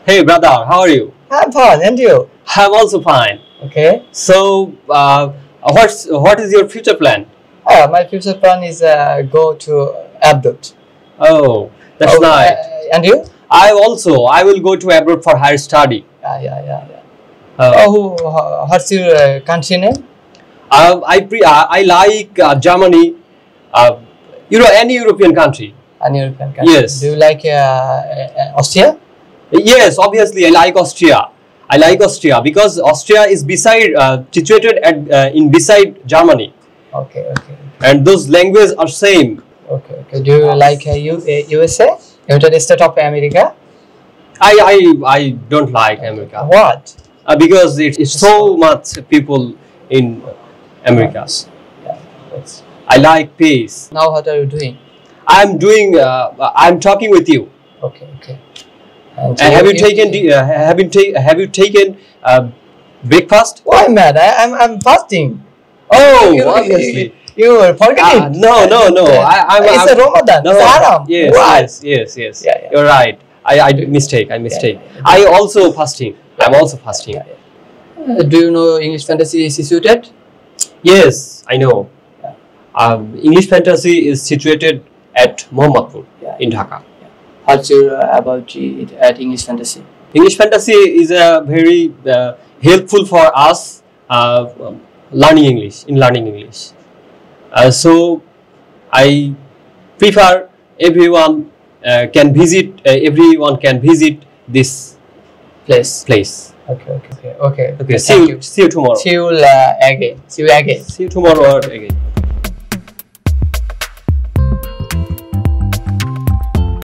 Hey brother, how are you? I'm fine, and you? I'm also fine. Okay. So, what is your future plan? My future plan is go to abroad. Oh, that's Oh, nice. And you? I will go to abroad for higher study. Yeah. Uh, What's your country name? I like Germany. Any European country. An European country. Yes. Do you like Austria? Yes, obviously I like Austria. I like Austria because Austria is situated beside Germany, Okay. and those languages are same. Okay. Do you like USA? United States of America? I don't like America What? because it's so much people in America. Yeah, that's... I like peace. Now what are you doing? I'm talking with you. Okay. And have you taken breakfast? Why, man? I'm fasting. Oh, obviously. You are forgetting. No. It's a Ramadan. No. It's haram. What? Yes. Yeah. You're right. I mistake. Yeah. I also fasting. I'm also fasting. Yeah. Do you know English Fantasy is situated? Yes, I know. English Fantasy is situated at Mohammadpur in Dhaka. What's your about it at English Fantasy? English Fantasy is a very helpful for us learning English. So I prefer everyone can visit this place. Okay. Okay. See you tomorrow. See you again. See you tomorrow or again.